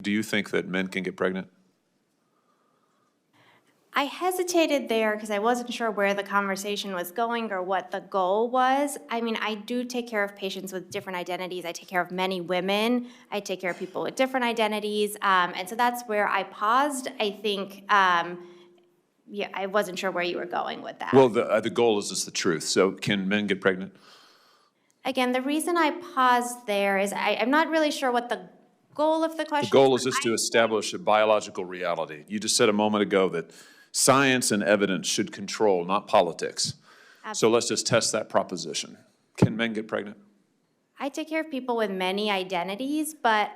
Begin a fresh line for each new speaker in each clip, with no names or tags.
Do you think that men can get pregnant?
I hesitated there because I wasn't sure where the conversation was going or what the goal was. I mean, I do take care of patients with different identities. I take care of many women. I take care of people with different identities. And so that's where I paused. I think, yeah, I wasn't sure where you were going with that.
Well, the goal is just the truth. So can men get pregnant?
Again, the reason I paused there is I'm not really sure what the goal of the question is.
The goal is just to establish a biological reality. You just said a moment ago that science and evidence should control, not politics.
Absolutely.
So let's just test that proposition. Can men get pregnant?
I take care of people with many identities, but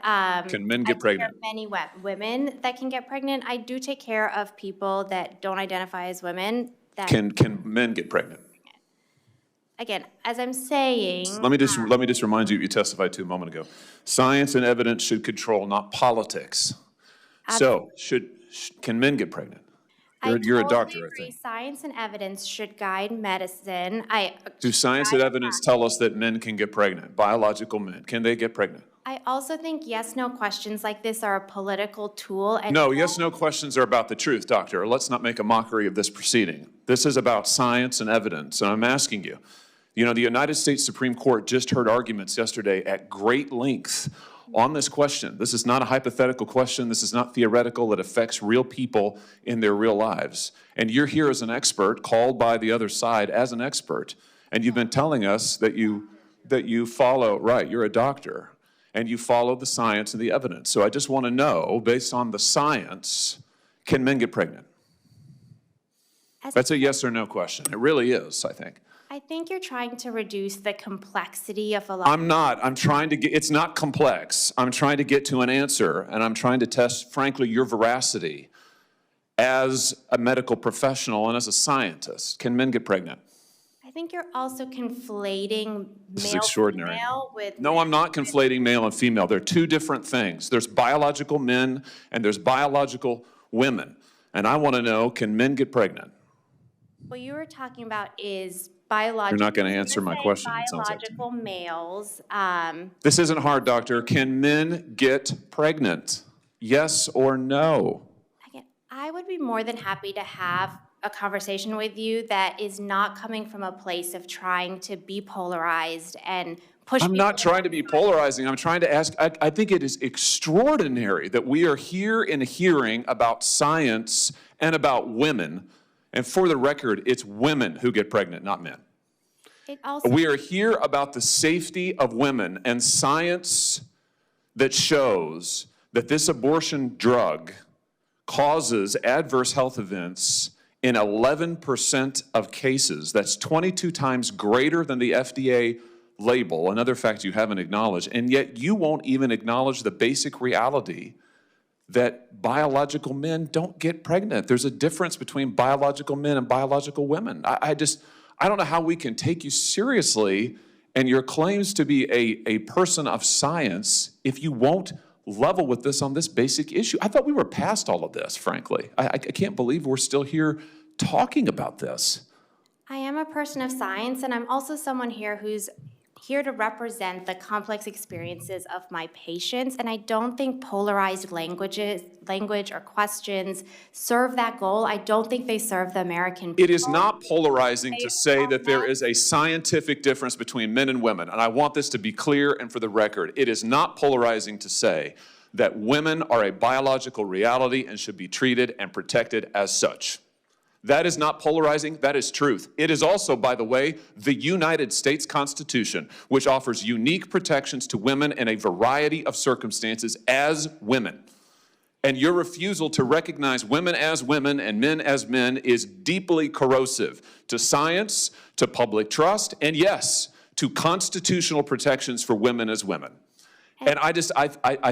Can men get pregnant?
I take care of many women that can get pregnant. I do take care of people that don't identify as women. That
Can men get pregnant?
Again, as I'm saying,
Let me just remind you what you testified to a moment ago. Science and evidence should control, not politics. So can men get pregnant? You're a doctor, I think.
Science and evidence should guide medicine.
Do science and evidence tell us that men can get pregnant, biological men? Can they get pregnant?
I also think yes/no questions like this are a political tool. And
no, yes/no questions are about the truth, doctor. Let's not make a mockery of this proceeding. This is about science and evidence, and I'm asking you. You know, the United States Supreme Court just heard arguments yesterday at great length on this question. This is not a hypothetical question. This is not theoretical. It affects real people in their real lives. And you're here as an expert, called by the other side as an expert. And you've been telling us that you follow, right, you're a doctor, and you follow the science and the evidence. So I just want to know, based on the science, can men get pregnant? That's a yes or no question. It really is, I think.
I think you're trying to reduce the complexity of a lot.
I'm not. I'm trying to get, it's not complex. I'm trying to get to an answer, and I'm trying to test, frankly, your veracity as a medical professional and as a scientist. Can men get pregnant?
I think you're also conflating male with
No, I'm not conflating male and female. They're two different things. There's biological men and there's biological women. And I want to know, can men get pregnant?
What you were talking about is biological.
You're not going to answer my question.
Biological males.
This isn't hard, doctor. Can men get pregnant? Yes or no?
Again, I would be more than happy to have a conversation with you that is not coming from a place of trying to be polarized and push.
I'm not trying to be polarizing. I'm trying to ask, I think it is extraordinary that we are here in a hearing about science and about women. And for the record, it's women who get pregnant, not men. We are here about the safety of women and science that shows that this abortion drug causes adverse health events in 11% of cases. That's 22 times greater than the FDA label, another fact you haven't acknowledged, and yet you won't even acknowledge the basic reality that biological men don't get pregnant. There's a difference between biological men and biological women. I don't know how we can take you seriously and your claims to be a person of science if you won't level with this on this basic issue. I thought we were past all of this, frankly. I can't believe we're still here talking about this.
I am a person of science, and I'm also someone here who's here to represent the complex experiences of my patients, and I don't think polarized language or questions serve that goal. I don't think they serve the American people.
It is not polarizing to say that there is a scientific difference between men and women, and I want this to be clear and for the record. It is not polarizing to say that women are a biological reality and should be treated and protected as such. That is not polarizing, that is truth. It is also, by the way, the United States Constitution, which offers unique protections to women in a variety of circumstances as women. And your refusal to recognize women as women and men as men is deeply corrosive to science, to public trust, and yes, to constitutional protections for women as women. And I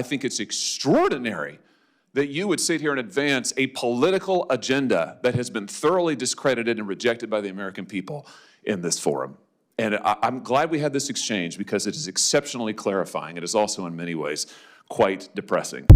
think it's extraordinary that you would sit here and advance a political agenda that has been thoroughly discredited and rejected by the American people in this forum. And I'm glad we had this exchange because it is exceptionally clarifying. It is also in many ways quite depressing.